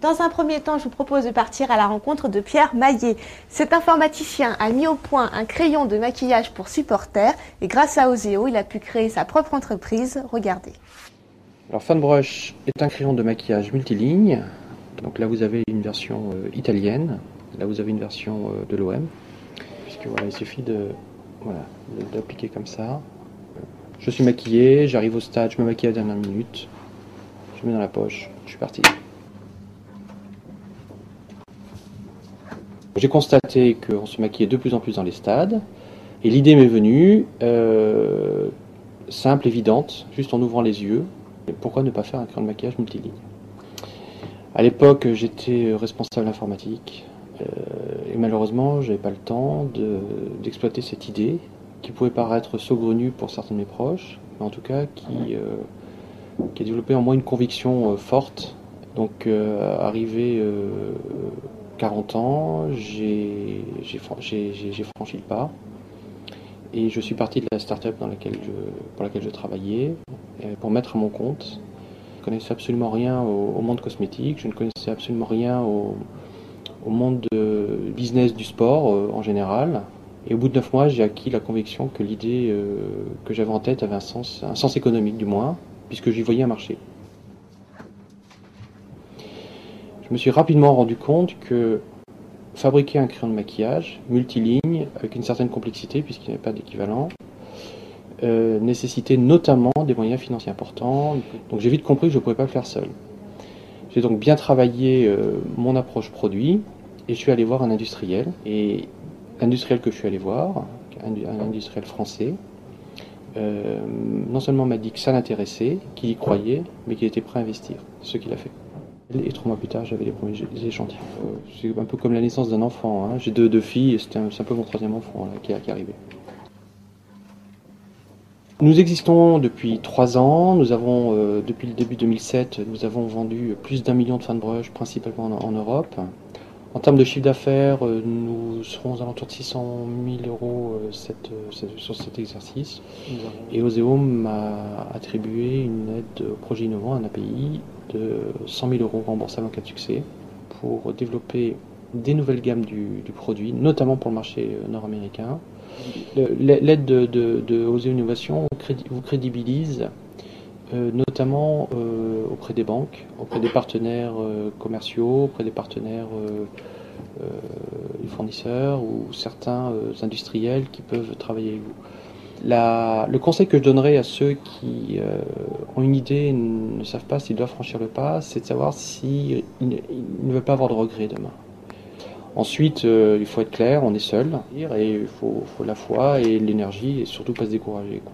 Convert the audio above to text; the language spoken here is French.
Dans un premier temps, je vous propose de partir à la rencontre de Pierre Maillet. Cet informaticien a mis au point un crayon de maquillage pour supporters et grâce à Oseo, il a pu créer sa propre entreprise. Regardez. Alors FanBrush est un crayon de maquillage multiligne. Donc là vous avez une version italienne, là vous avez une version de l'OM. Puisque voilà, il suffit d'appliquer comme ça. Je suis maquillé, j'arrive au stade, je me maquille à la dernière minute. Je mets dans la poche, je suis parti. J'ai constaté qu'on se maquillait de plus en plus dans les stades, et l'idée m'est venue, simple, évidente, juste en ouvrant les yeux. Et pourquoi ne pas faire un crayon de maquillage multiligne? À l'époque, j'étais responsable informatique, et malheureusement, je n'avais pas le temps d'exploiter cette idée, qui pouvait paraître saugrenue pour certains de mes proches, mais en tout cas qui a développé en moi une conviction forte. Donc, arrivé 40 ans, j'ai franchi le pas et je suis parti de la start-up pour laquelle je travaillais pour mettre à mon compte. Je ne connaissais absolument rien au monde cosmétique, je ne connaissais absolument rien au monde business du sport en général. Et au bout de 9 mois, j'ai acquis la conviction que l'idée que j'avais en tête avait un sens économique du moins, puisque j'y voyais un marché. Je me suis rapidement rendu compte que fabriquer un crayon de maquillage multiligne, avec une certaine complexité puisqu'il n'y avait pas d'équivalent, nécessitait notamment des moyens financiers importants. Donc j'ai vite compris que je ne pouvais pas le faire seul. J'ai donc bien travaillé mon approche produit et je suis allé voir un industriel. Et l'industriel que je suis allé voir, un industriel français, non seulement m'a dit que ça l'intéressait, qu'il y croyait, mais qu'il était prêt à investir, ce qu'il a fait. Et 3 mois plus tard, j'avais les premiers échantillons. C'est un peu comme la naissance d'un enfant. Hein. J'ai deux filles et c'est un peu mon troisième enfant là, qui est arrivé. Nous existons depuis 3 ans. Nous avons, depuis le début 2007, nous avons vendu plus d'1 million de FanBrush, principalement en Europe. En termes de chiffre d'affaires, nous serons aux alentours de 600 000 euros sur cet exercice. Et Oseo m'a attribué une aide au projet innovant, un API, de 100 000 euros remboursables en cas de succès pour développer des nouvelles gammes du produit, notamment pour le marché nord-américain. L'aide de Oseo Innovation vous crédibilise notamment auprès des banques, auprès des partenaires commerciaux, auprès des partenaires des fournisseurs ou certains industriels qui peuvent travailler avec vous. Le conseil que je donnerais à ceux qui ont une idée et ne savent pas s'ils doivent franchir le pas, c'est de savoir s'ils ne veulent pas avoir de regrets demain. Ensuite, il faut être clair, on est seul, et il faut la foi et l'énergie, et surtout pas se décourager, quoi.